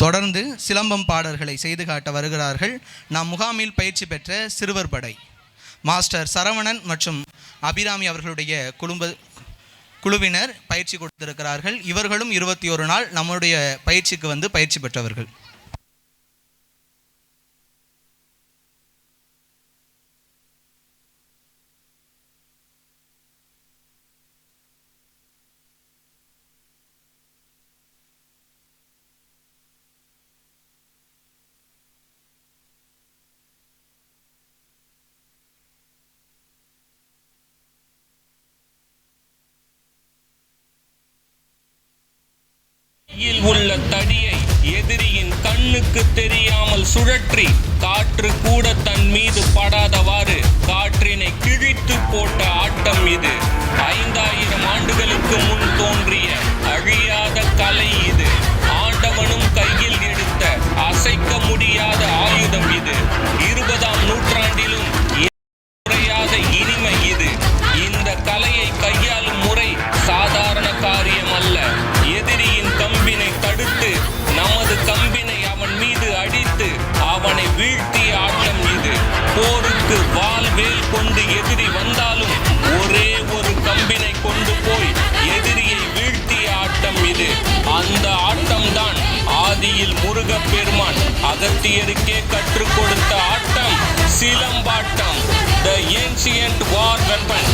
தொடர்ந்து சிலம்பம் பாடல்களை செய்து காட்ட வருகிறார்கள் நம் முகாமில் பயிற்சி பெற்ற சிறுவர் படை மாஸ்டர் சரவணன் மற்றும் அபிராமி அவர்களுடைய குழுவினர் பயிற்சி கொடுத்திருக்கிறார்கள். இவர்களும் 21 நாள் நம்முடைய பயிற்சிக்கு பயிற்சி பெற்றவர்கள். உள்ள தடியை எதிரியின் கண்ணுக்கு தெரியாமல் சுழற்றி காற்று கூட தன் மீது படாதவாறு காற்றினை கிழித்து போட்ட ஆட்டம் இது. 5000 ஆண்டுகளுக்கு முன் தோன்றிய அழியாத கலை இது. ஆண்டவனும் கையில் எடுத்த அசைக்க முடியாத ஆயுதம் இது. 20ஆம் நூற்றாண்டிலும் குறையாத இனிமை இது. இந்த கலையை கையாளும் முறை சாதாரண காரியம் அல்ல. எதிரியின் கம்பினை தடுத்து நமது கம்பினை அவன் மீது அடித்து அவனை வீழ்த்திய ஆட்டம் இது. போருக்கு வாள் வேல் கொண்டு எதிரி வந்தாலும் ஒரே ஒரு கம்பினை கொண்டு போய் எதிரியை வீழ்த்திய ஆட்டம் இது. அந்த ஆட்டம்தான் ஆதியில் முருகப்பெருமான் அகத்தியருக்கே கற்றுக் கொடுத்த ஆட்டம் சிலம்பாட்டம். The ancient war weapon.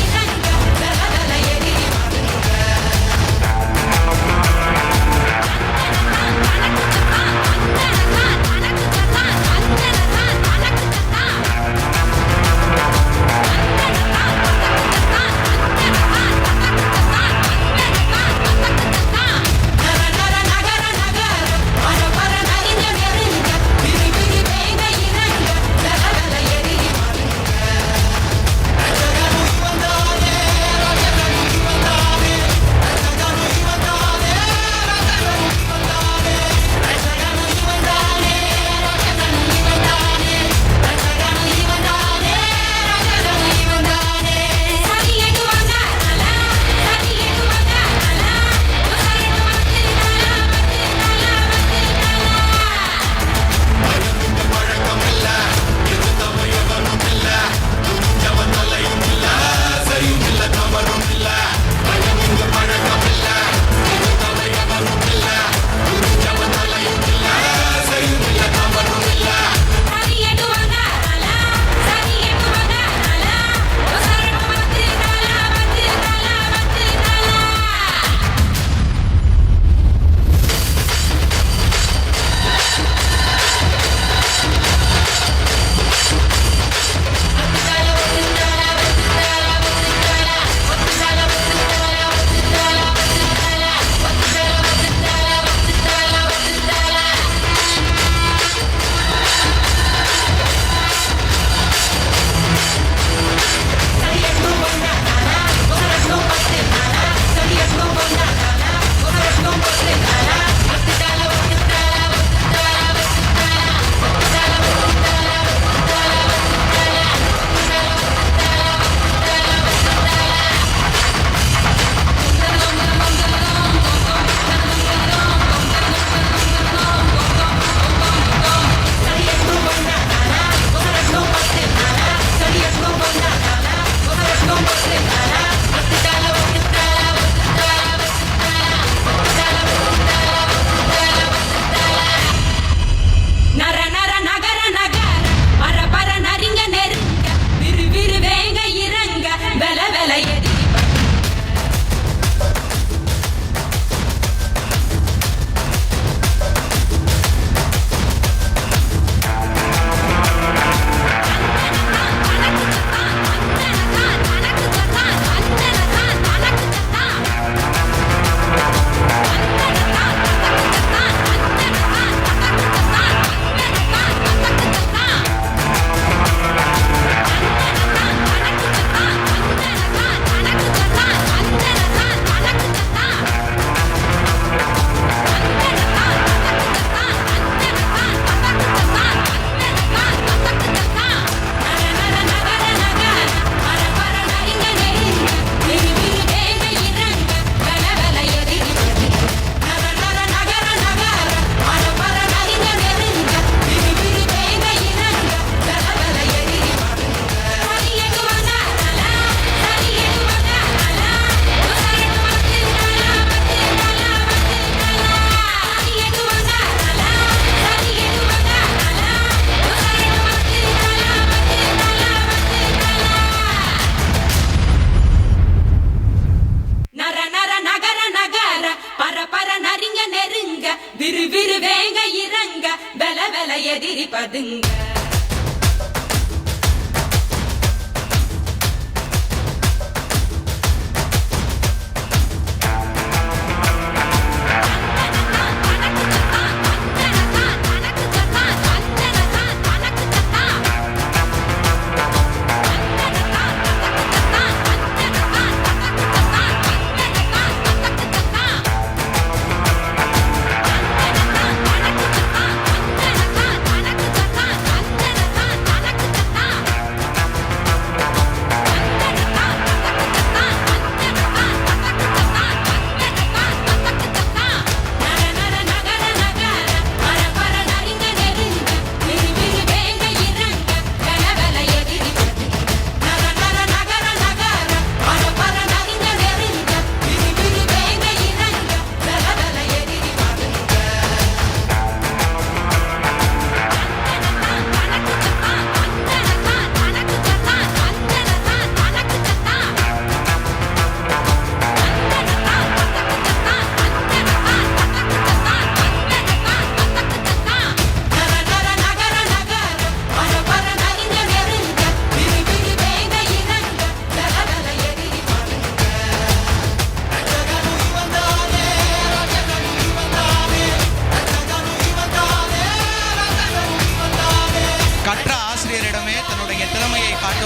எதிரி பதுங்க.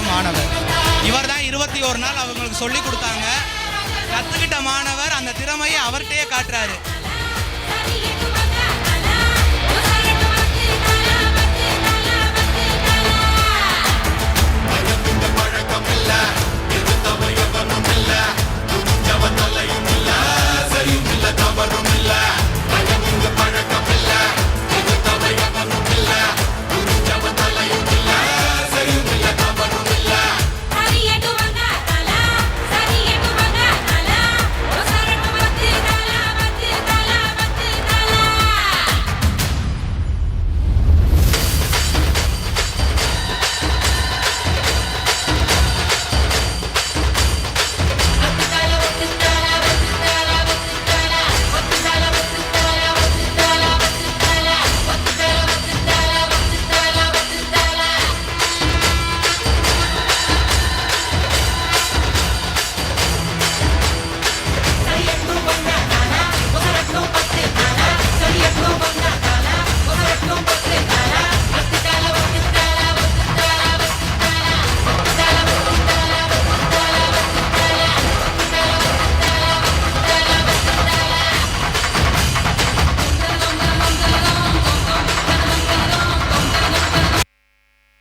மாணவர் இவர் தான் 21 நாள் அவங்களுக்கு சொல்லி கொடுத்தாங்க. கத்துக்கிட்ட மாணவர் அந்த திறமையை அவர்கிட்டயே காட்டுறாரு.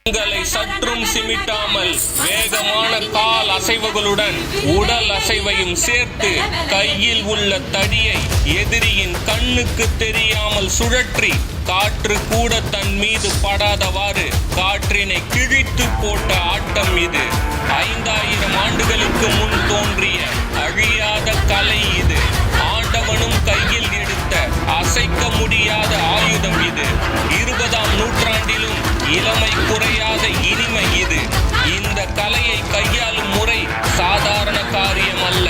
உங்களை சற்றும் சிமிட்டாமல் வேகமான கால் அசைவுகளுடன் உடல் அசைவையும் சேர்த்து கையில் உள்ள தடியை எதிரியின் கண்ணுக்கு தெரியாமல் சுழற்றி காற்று கூட தன் மீது படாதவாறு காற்றினை கிழித்து போட்ட ஆட்டம் இது. 5000 ஆண்டுகளுக்கு முன் தோன்றிய அழியாத கலை இது. ஆண்டவனும் கையில் எடுத்த அசைக்க முடியாத ஆயுதம் இது. 20ஆம் நூற்றாண்டிலும் இளமை குறையாத இனிமை இது. இந்த கலையை கையாளும் முறை சாதாரண காரியம் அல்ல.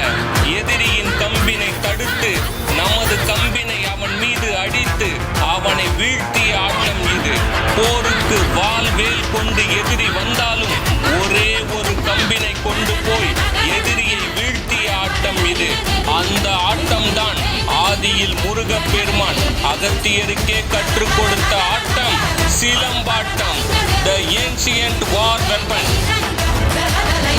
எதிரியின் கம்பினை தடுத்து நமது கம்பினை அவன் மீது அடித்து அவனை வீழ்த்திய ஆட்டம் இது. போருக்கு வாள் வேல் கொண்டு எதிரி வந்தாலும் ஒரே ஒரு கம்பினை கொண்டு போய் எதிரியை வீழ்த்திய ஆட்டம் இது. அந்த ஆட்டம்தான் ஆதியில் முருகப்பெருமான் அகத்தியருக்கே கற்றுக் கொடுத்த ஆட்டம் சிலம்பாட்டம். The ancient war weapon. வந்தானே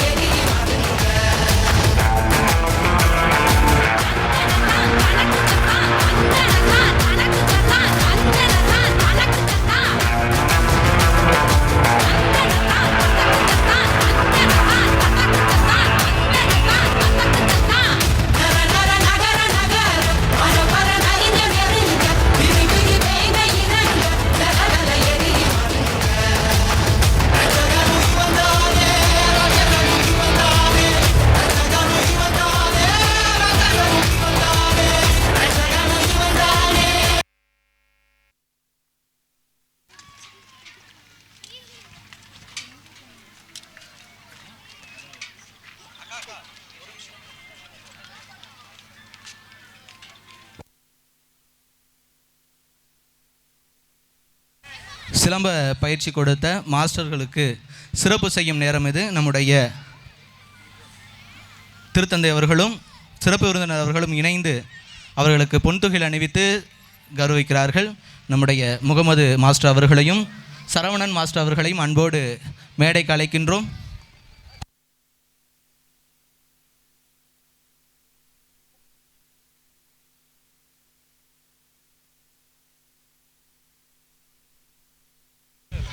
சிலம்ப பயிற்சி கொடுத்த மாஸ்டர்களுக்கு சிறப்பு செய்யும் நேரம் இது. நம்முடைய திருத்தந்தை அவர்களும் சிறப்பு விருந்தினர் அவர்களும் இணைந்து அவர்களுக்கு பொன்துகில் அணிவித்து கௌரவிக்கிறார்கள். நம்முடைய முகமது மாஸ்டர் அவர்களையும் சரவணன் மாஸ்டர் அவர்களையும் அன்போடு மேடைக்கு அழைக்கின்றோம்.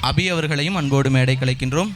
அபி அவர்களையும் அன்போடு மேடைக்கு அழைக்கின்றோம்.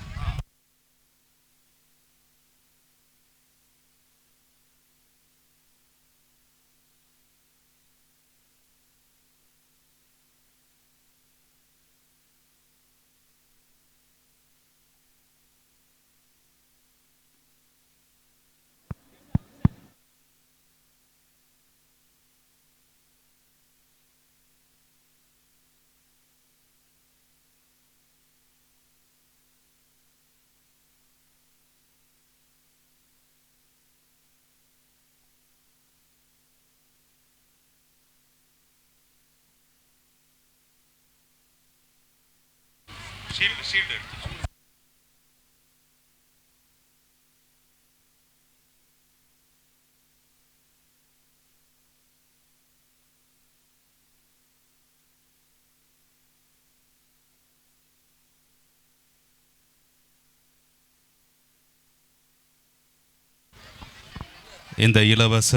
இந்த இலவச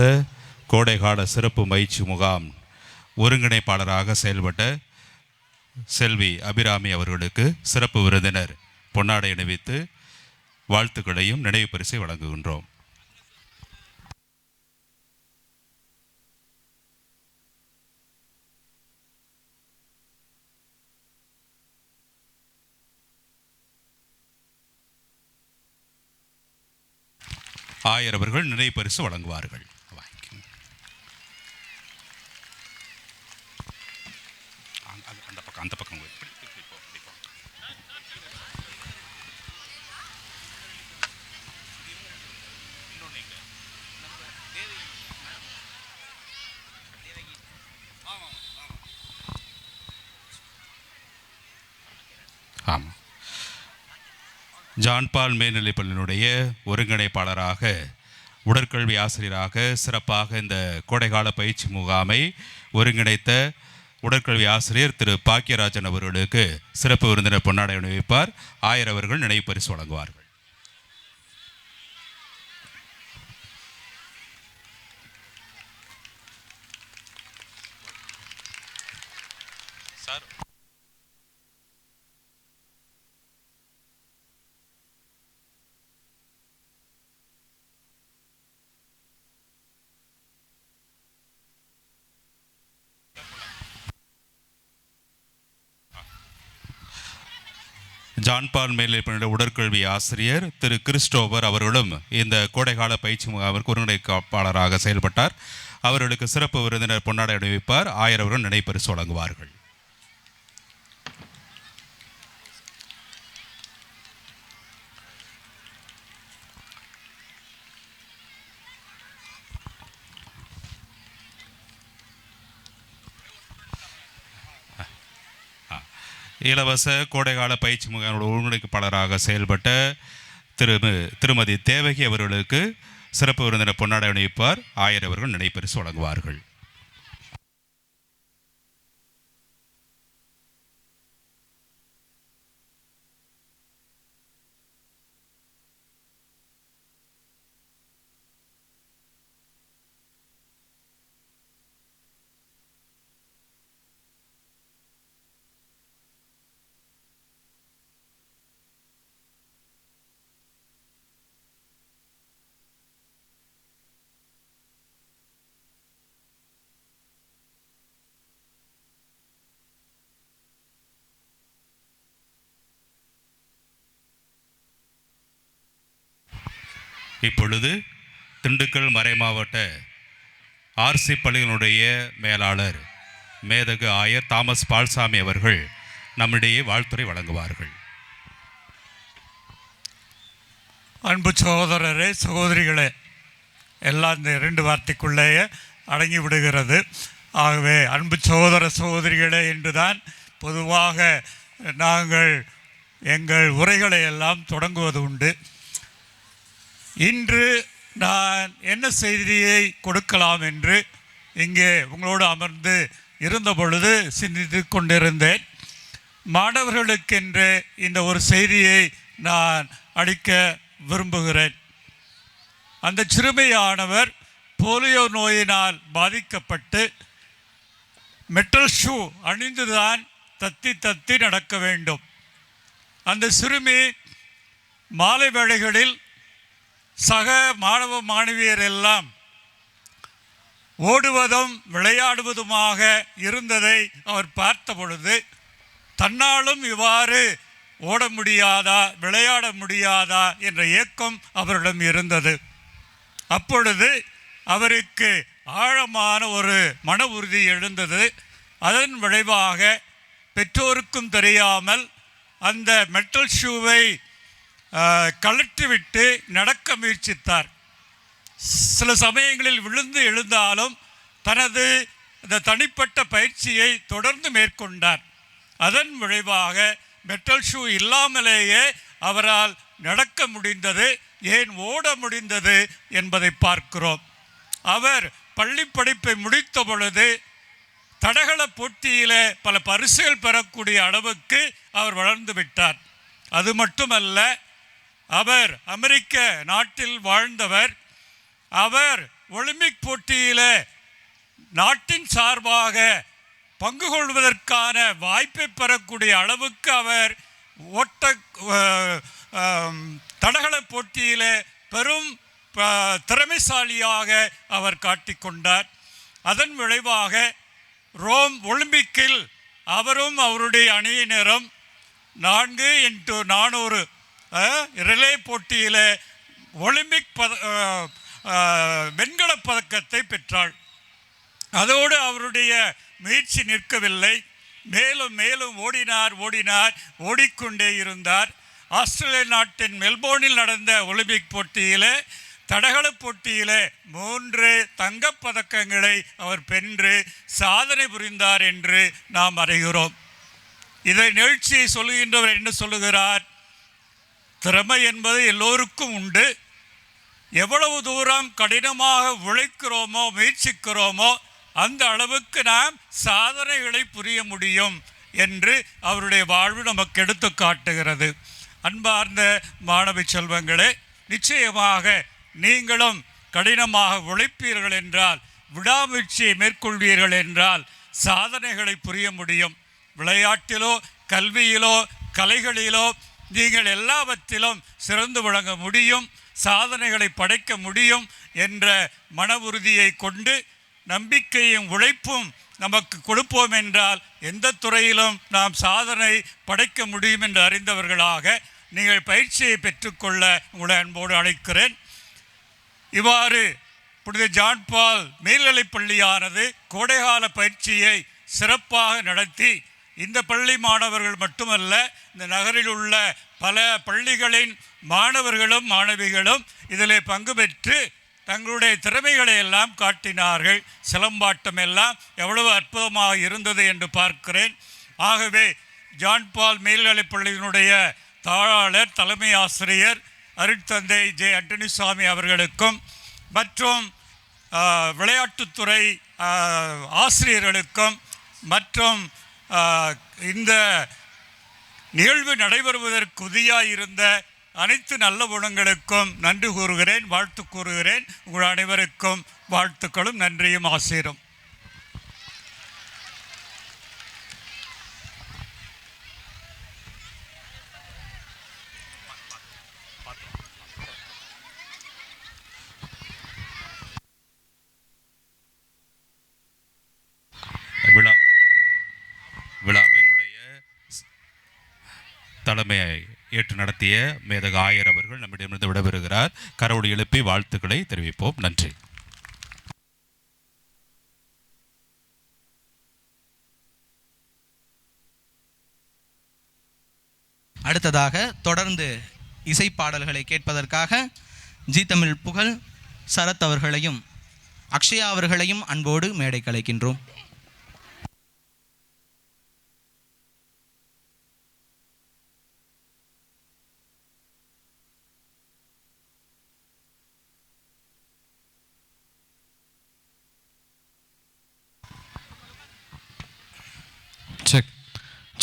கோடைகால சிறப்பு பயிற்சி முகாம் ஒருங்கிணைப்பாளராக செயல்பட்ட செல்வி அபிராமி அவர்களுக்கு சிறப்பு விருந்தினர் பொன்னாடை அணிவித்து வாழ்த்துக்களையும் நினைவு பரிசை வழங்குகின்றோம். ஆயர் அவர்கள் நினைவு பரிசு வழங்குவார்கள். அந்த பக்கம் ஆமாம். ஜான் பால் மேல்நிலைப்பள்ளியினுடைய ஒருங்கிணைப்பாளராக உடற்கல்வி ஆசிரியராக சிறப்பாக இந்த கோடைகால பயிற்சி முகாமை ஒருங்கிணைத்த உடற்கல்வி ஆசிரியர் திரு பாக்கியராஜன் அவர்களுக்கு சிறப்பு விருந்தினர் பொன்னாடை அணிவிப்பார். ஆயர் அவர்கள் நினைவு பரிசு வழங்குவார்கள். சார் ஜான்பால் மேல்நிலைப்பள்ளியுடைய உடற்கல்வி ஆசிரியர் திரு கிறிஸ்டோபர் அவர்களும் இந்த கோடைகால பயிற்சி முகாமிற்கு ஒருங்கிணைப்பாளராக செயல்பட்டார். அவர்களுக்கு சிறப்பு விருந்தினர் பொன்னாடை அணிவிப்பார். ஆயர் அவர்கள் நினைவு பரிசு வழங்குவார்கள். இலவச கோடைகால பயிற்சி முகாமோட ஒருங்கிணைப்பாளராக செயல்பட்ட திருமதி தேவகி அவர்களுக்கு சிறப்பு விருந்தினர் பொன்னாடை அணிவிப்பார். ஆயர் அவர்கள் நினைவு பரிசு வழங்குவார்கள். இப்பொழுது திண்டுக்கல் மறைமாவட்ட ஆர்சி பள்ளிகளுடைய மேலாளர் மேதகு ஆயர் தாமஸ் பால்சாமி அவர்கள் நம்மிடையே வாழ்த்துரை வழங்குவார்கள். அன்பு சகோதரரே, சகோதரிகளே, எல்லாம் இந்த 2 வார்த்தைக்குள்ளேயே அடங்கி விடுகிறது. ஆகவே அன்பு சகோதர சகோதரிகளே என்றுதான் பொதுவாக நாங்கள் எங்கள் உரைகளை எல்லாம் தொடங்குவது உண்டு. இன்று நான் என்ன செய்தியை கொடுக்கலாம் என்று இங்கே உங்களோடு அமர்ந்து இருந்த பொழுது சிந்தித்து கொண்டிருந்தேன். மாணவர்களுக்கென்று இந்த ஒரு செய்தியை நான் அளிக்க விரும்புகிறேன். அந்த சிறுமியானவர் போலியோ நோயினால் பாதிக்கப்பட்டு மெட்டல் ஷூ அணிந்துதான் தத்தி தத்தி நடக்க வேண்டும். அந்த சிறுமி மாலை வேளைகளில் சக மாணவ மாணவியர் எல்லாம் ஓடுவதும் விளையாடுவதுமாக இருந்ததை அவர் பார்த்த பொழுது தன்னாலும் இவ்வாறு ஓட முடியாதா, விளையாட முடியாதா என்ற ஏக்கம் அவரிடம் இருந்தது. அப்பொழுது அவருக்கு ஆழமான ஒரு மன உறுதி எழுந்தது. அதன் விளைவாக பெற்றோருக்கும் தெரியாமல் அந்த மெட்டல் ஷூவை கழற்றிவிட்டு நடக்க முயற்சித்தார். சில சமயங்களில் விழுந்து எழுந்தாலும் தனது இந்த தனிப்பட்ட பயிற்சியை தொடர்ந்து மேற்கொண்டார். அதன் விளைவாக மெட்டல் ஷூ இல்லாமலேயே அவரால் நடக்க முடிந்தது, ஏன் ஓட முடிந்தது என்பதை பார்க்கிறோம். அவர் பள்ளி படிப்பை முடித்த பொழுது தடகள போட்டியில் பல பரிசுகள் பெறக்கூடிய அளவுக்கு அவர் வளர்ந்து விட்டார். அது மட்டுமல்ல, அவர் அமெரிக்க நாட்டில் வாழ்ந்தவர். அவர் ஒலிம்பிக் போட்டியில் நாட்டின் சார்பாக பங்கு கொள்வதற்கான வாய்ப்பை பெறக்கூடிய அளவுக்கு அவர் தடகள போட்டியில் பெரும் திறமைசாலியாக அவர் காட்டிக்கொண்டார். அதன் விளைவாக ரோம் ஒலிம்பிக்கில் அவரும் அவருடைய அணியினரும் 4x400 ரிலே போட்டியில் ஒலிம்பிக் வெண்கலப் பதக்கத்தை பெற்றாள். அதோடு அவருடைய முயற்சி நிற்கவில்லை. மேலும் மேலும் ஓடிக்கொண்டே இருந்தார். ஆஸ்திரேலிய நாட்டின் மெல்போர்னில் நடந்த ஒலிம்பிக் போட்டியில் தடகள போட்டியில் 3 தங்கப்பதக்கங்களை அவர் வென்று சாதனை புரிந்தார் என்று நாம் அறிகிறோம். இதை நிகழ்ச்சியை சொல்லுகின்றவர் என்ன சொல்லுகிறார்? திறமை என்பது எல்லோருக்கும் உண்டு. எவ்வளவு தூரம் கடினமாக உழைக்கிறோமோ, முயற்சிக்கிறோமோ, அந்த அளவுக்கு நாம் சாதனைகளை புரிய முடியும் என்று அவருடைய வாழ்வு நமக்கு எடுத்து காட்டுகிறது. அன்பார்ந்த மாணவ செல்வங்களே, நிச்சயமாக நீங்களும் கடினமாக உழைப்பீர்கள் என்றால், விடாமுயற்சியை மேற்கொள்வீர்கள் என்றால் சாதனைகளை புரிய முடியும். விளையாட்டிலோ, கல்வியிலோ, கலைகளிலோ நீங்கள் எல்லாவற்றிலும் சிறந்து விளங்க முடியும், சாதனைகளை படைக்க முடியும் என்ற மன உறுதியை கொண்டு நம்பிக்கையும் உழைப்பும் நமக்கு கொடுப்போம் என்றால் எந்த துறையிலும் நாம் சாதனை படைக்க முடியும் என்று அறிந்தவர்களாக நீங்கள் பயிற்சியை பெற்றுக்கொள்ள உங்களை அன்போடு அழைக்கிறேன். இவ்வாறு புனித ஜான் பால் மேல்நிலைப் பள்ளியானது கோடைகால பயிற்சியை சிறப்பாக நடத்தி இந்த பள்ளி மாணவர்கள் மட்டுமல்ல, இந்த நகரில் உள்ள பல பள்ளிகளின் மாணவர்களும் மாணவிகளும் இதில் பங்கு பெற்று தங்களுடைய திறமைகளை எல்லாம் காட்டினார்கள். சிலம்பாட்டம் எல்லாம் எவ்வளவு அற்புதமாக இருந்தது என்று பார்க்கிறேன். ஆகவே ஜான் பால் மேல்நிலைப் பள்ளியினுடைய தாளாளர், தலைமை ஆசிரியர் அருட்தந்தை ஜே அண்டனிசாமி அவர்களுக்கும் மற்றும் விளையாட்டுத்துறை ஆசிரியர்களுக்கும் மற்றும் இந்த நிகழ்வு நடைபெறுவதற்கு உதவியாக இருந்த அனைத்து நல்ல குணங்களுக்கும் நன்றி கூறுகிறேன், வாழ்த்து கூறுகிறேன். உங்கள் அனைவருக்கும் வாழ்த்துக்களும் நன்றியும் ஆசீரும். விழாவினுடைய தலைமையை ஏற்று நடத்திய மேதக ஆயர் அவர்கள் நம்மிடமிருந்து விடைபெறுகிறார். கரவொலி எழுப்பி வாழ்த்துக்களை தெரிவிப்போம். நன்றி. அடுத்ததாக தொடர்ந்து இசைப்பாடல்களை கேட்பதற்காக ஜி தமிழ் புகழ் சரத் அவர்களையும் அக்ஷயா அவர்களையும் அன்போடு மேடைக்கு அழைக்கின்றோம்.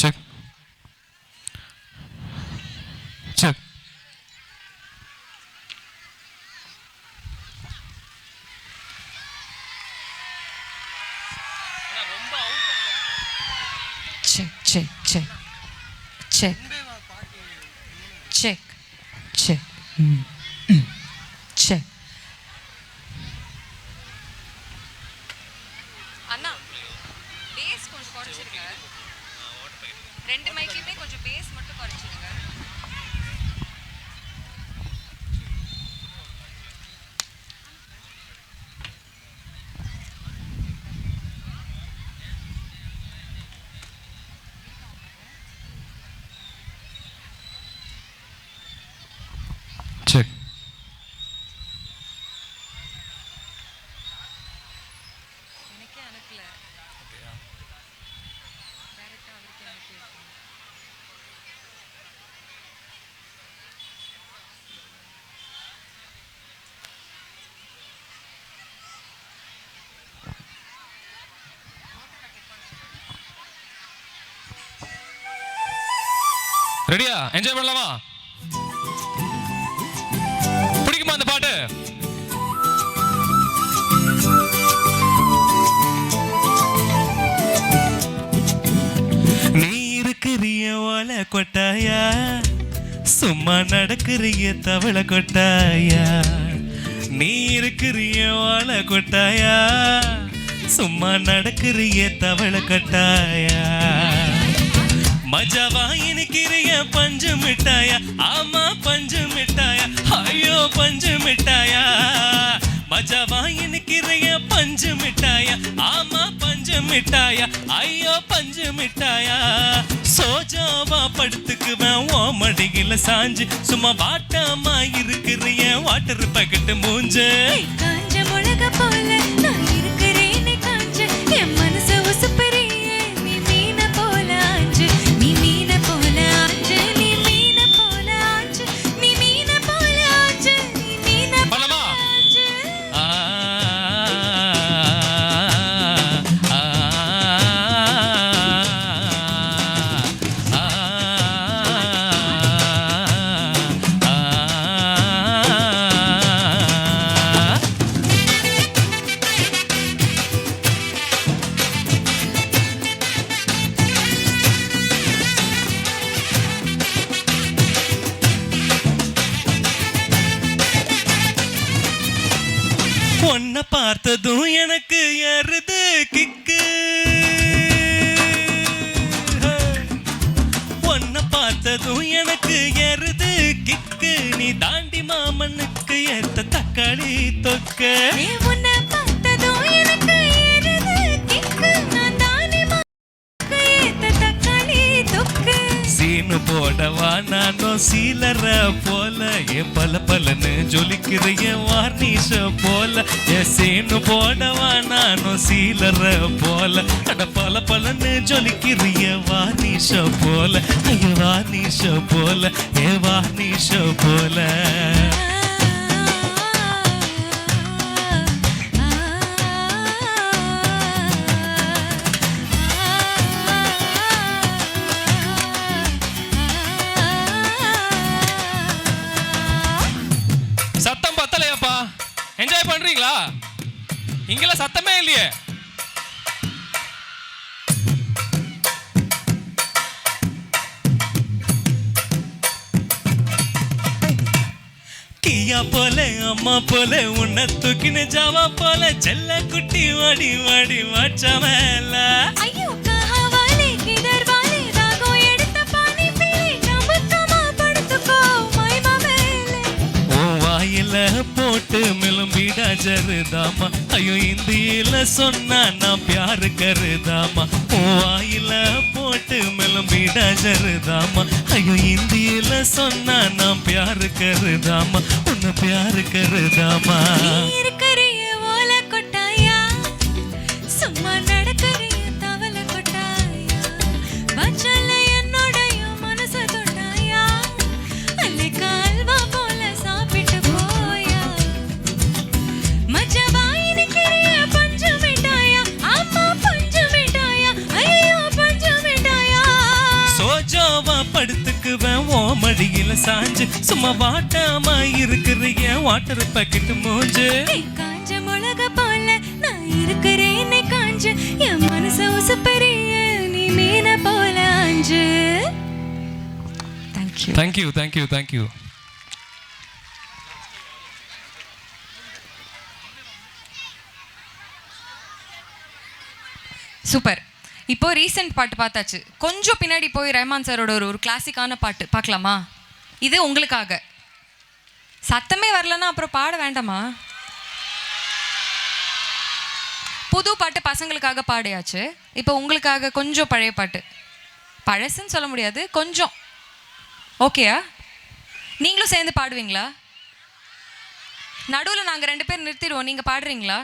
Check check check, check, check, check, check, check. அண்ணா பேஸ் கொஞ்சம் குறைச்சிருங்க. ரெண்டு மைக்குமே கொஞ்சம் பேஸ் மட்டும் குறைச்சிருங்க. செக் எனக்கே அனுப்பல. டைரக்டா அவருக்கே அனுப்பியிருக்கேன். ரெடியா? என்ஜாய் பண்ணலாமா? பிடிக்குமா அந்த பாட்டு? நீ இருக்கிறிய ஓலை கொட்டாயா, சும்மா நடக்கிறிய தவளை கொட்டாயா. நீ இருக்கிறிய ஓலை கொட்டாயா, சும்மா நடக்கிறிய தவளை கொட்டாயா. மஜாவா இனிக்கிறிய பஞ்சு மிட்டாயா, ஆமா பஞ்சு மிட்டாயா, ஐயோ பஞ்சு மிட்டாயா. மஜாவா இனிக்கிறிய பஞ்சு மிட்டாயா, ஆமா பஞ்சு மிட்டாயா, ஐயோ பஞ்சு மிட்டாயா. சோஜாவா படுத்துக்குவேன் ஓ மடியில சாஞ்சு, சும்மா வாட்டாமா இருக்கிறிய வாட்டர் பாக்கெட் மூஞ்சு. காஞ்ச மிளகா போல நான் இருக்கிறேன் காஞ்ச, என் மனசு உசுப்பறியே நீ மீன போல ஆஞ்சு, நீ மீன போல ஆஞ்சு, நீ மீன போல ஆஞ்சு, நீ மீன போல ஆஞ்சு, நீ மீன போல பண்ணலாமா? ஆஞ்சு. ஆ பொண்ண பார்த்ததும் எனக்கு ஏறுது கிக்கு. பொண்ண பார்த்ததும் எனக்கு ஏறுது கிக்கு. நீ தாண்டி மாமனுக்கு ஏத்த தக்காளி தொக்க. நீ உன்னை பார்த்ததும் எனக்கு ஏறுது கிக்கு, நான் தானே மாக்கு ஏத்த தக்காளி தொக்கு. சீனு போடவா நானும் சீலர போல, என் பல பலன்னு ஜொலிக்கிற என் வார்னிஷ போல. என் சீனு போடவா நானும் சீலர போல, அட பல பலன்னு ஜொலிக்கிற என் வார்னிஷ போல. ஐயோ வார்னிஷ போல, என் வார்னிஷ போல. சத்தம் பத்தலையாப்பா? என்ஜாய் பண்றீங்களா? இங்கெல்லாம் சத்தமே இல்லையே. கியா போல அம்மா போல உன்னை தூக்கின ஜாவா போல, செல்ல குட்டி வாடி வாடி வாச்ச மேல. ஐயோ கஹா வாலே கிதர் வாலே, ராகம் எடுத்த பானி பீலே, நமக்கமா படுத்துக்கோ மைமா மேலே. உன் வாயில போட்டு மிளம்பிடா ஜருதாமா, ஐயோ இந்தியில சொன்னா நான் பியாரு கருதாமா. உன் வாயில போட்டு மிளம்பிடா ஜருதாமா, ஐயோ இந்தியில சொன்னா நான் பியாரு கருதாமா, உன்னை பியாரு கருதாமா. நீ இருக்கிறிய ஓலை கொட்டாயா, சும்மா நடக்கிறிய தவளை கொட்டாயா. வச்சல என்னோடைய மனசு தொட்டாயா, அல்லை கால்வா போல சாப்பிட்டு போயா. மஜவா இனிக்கிறிய பஞ்சு மிட்டாயா, ஆமா பஞ்சு மிட்டாயா, ஐயோ பஞ்சு மிட்டாயா. மடியில சாஞ்சு சும்மா வாட்டாம இருக்கிறிய வாட்டர் பாக்கெட் மூஞ்சு காஞ்ச மிளகா போல நான் இருக்கிறேனே காஞ்சு என் மனச உசுப்பறிய நீ மீன போல ஆஞ்சு. Thank you thank you thank you. சூப்பர். இப்போ ரீசெண்ட் பாட்டு பார்த்தாச்சு. கொஞ்சம் பின்னாடி போய் ரஹ்மான் சாரோட ஒரு கிளாசிக்கான பாட்டு பார்க்கலாமா? இது உங்களுக்காக. சத்தமே வரலன்னா அப்புறம் பாட வேண்டாமா? புது பாட்டு பசங்களுக்காக பாடியாச்சு. இப்போ உங்களுக்காக கொஞ்சம் பழைய பாட்டு. பழசுன்னு சொல்ல முடியாது, கொஞ்சம். ஓகேயா? நீங்களும் சேர்ந்து பாடுவீங்களா? நடுவில் நாங்கள் 2 பேர் நிறுத்திடுவோம், நீங்கள் பாடுறீங்களா?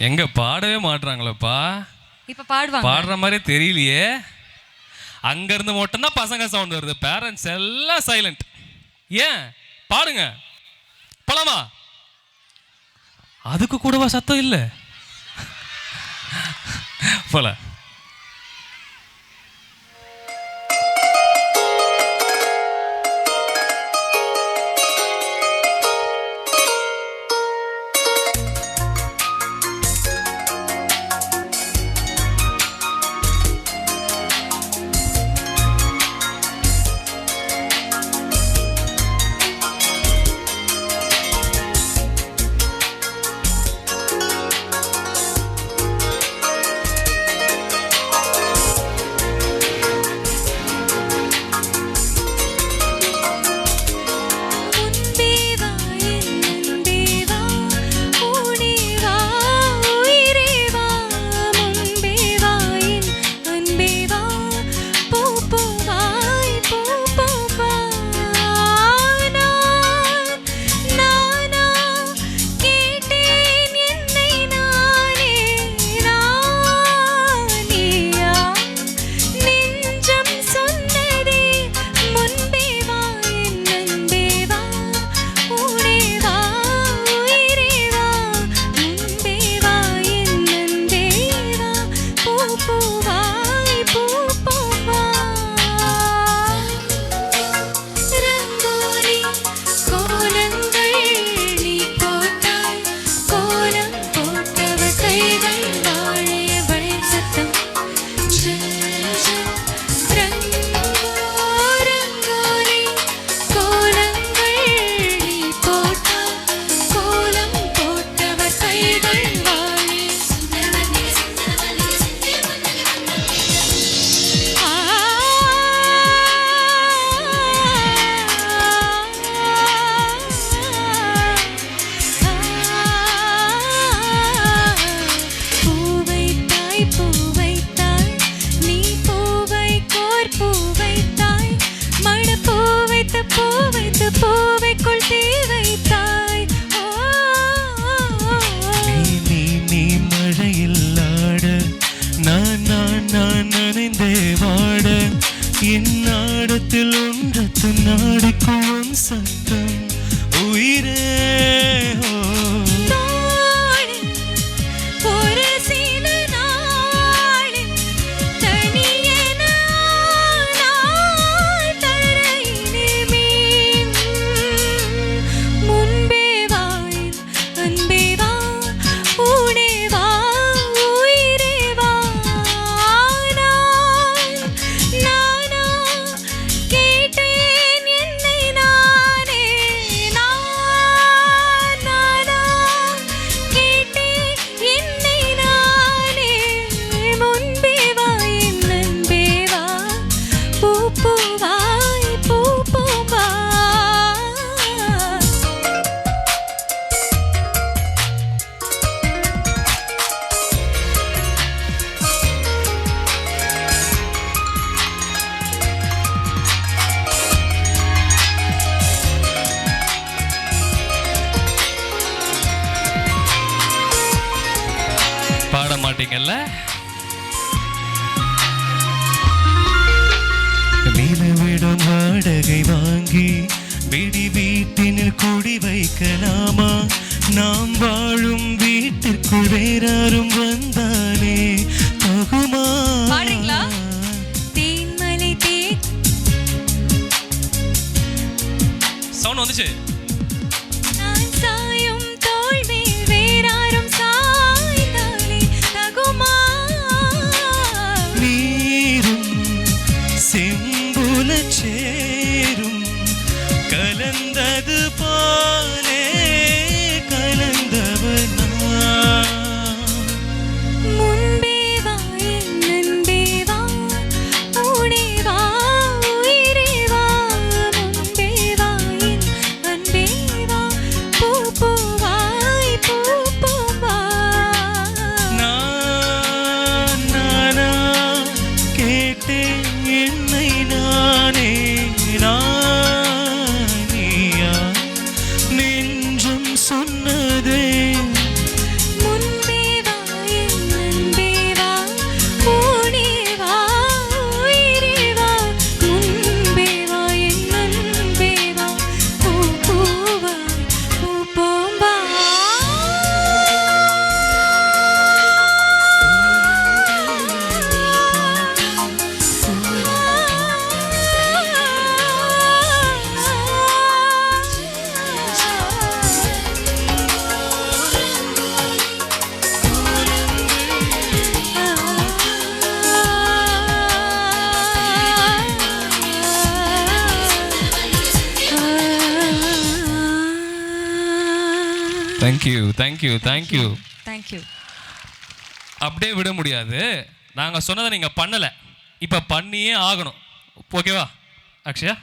எங்க பாடவே மாட்றாங்களப்பா. இப்போ பாடுவாங்க. பாடுற மாதிரி தெரியலையே. அங்கேருந்து மட்டும்தான் பசங்க சவுண்ட் வருது, பேரண்ட்ஸ் எல்லாம் சைலண்ட். ஏன் பாடுங்க, போலாமா? அதுக்கு கூடவா சத்தம் இல்லை? போல. இந்நாடத்தில் ஒன்றத்து நாடிக்கும் சத்தம் உயிரே மாட்டீங்கல்ல? நிலவிடம் வாடகை வாங்கி விடி வீட்டினில் குடி வைக்கலாமா? நாம் வாழும் வீட்டிற்குள் வேறாரும் வந்தானே தகுமா? தேன்மலை சவுண்ட் வந்துச்சு. நான் சாயும் தோள் மேல் வேறாரும் சாய்ந்தாலே தகுமா? நீரும் செம்புல சேரும் கலந்தது போலே கலந்தவனா. முன்பே வா என் அன்பே வா, ஊனே வா உயிரே வா. முன்பே வா என் அன்பே வா, பூ பூவாய் பூ பூவா. நானா கேட்டேன் என்னை நானே நீயா நெஞ்சம் சொன்னதே. முன்பே வா என் அன்பே வா, ஊனே வா உயிரே வா. முன்பே வா என் அன்பே வா, பூ பூவாய் பூ பூவா. Thank you thank you thank you. தேங்க்யூ. அப்படியே விட முடியாது. நாங்கள் சொன்னதை நீங்கள் பண்ணலை, இப்போ பண்ணியே ஆகணும். ஓகேவா அக்ஷயா?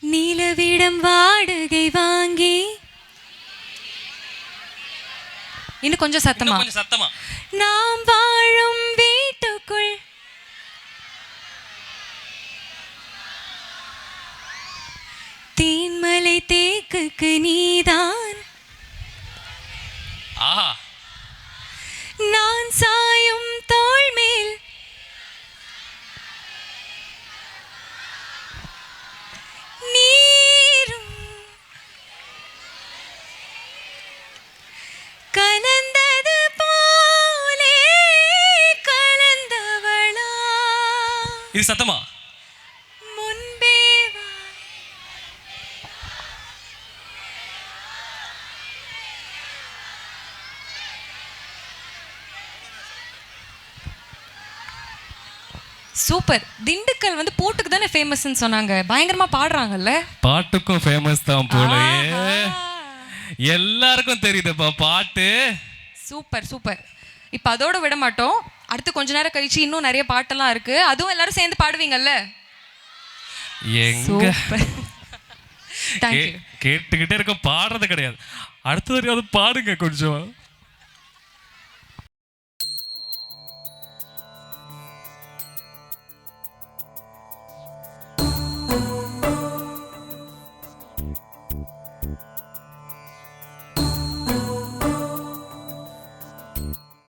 நீலவிடம் வாடகை வாங்கி. இன்னும் கொஞ்சம் சத்தமா. இன்னும் கொஞ்சம் சத்தமா. நாம் வாழும் வீட்டுக்குள் தேன்மலை தேக்குக்கு நீதான். ஆஹா. நான் சாயும் தோள் மேல் நீரும் கலந்தது போலே கலந்தவளா. இது சத்தமா. முன்பே வா. சூப்பர். திண்டுக்கல் வந்து போட்டுக்கு தானே ஃபேமஸ்ன்னு சொன்னாங்க. பயங்கரமா பாடுறாங்கல்ல. பாட்டுக்கும் ஃபேமஸ் தான் போலயே. ஆஹா. எல்லாருக்கும் தெரியுதுப்பா பாட்டு. Super super. இப்போ அதோட விட மாட்டோம். அடுத்து கொஞ்ச நேரம் கழிச்சு இன்னும் நிறைய பாட்டெல்லாம் இருக்கு. அதுவும் எல்லாரும் சேர்ந்து பாடுவீங்கல்ல. எங்க சூப்பர். தேங்க்யூ. கேட்டுக்கிட்டே இருக்க, பாடுறது கிடையாது. அடுத்த வரையாவது பாடுங்க கொஞ்சம்.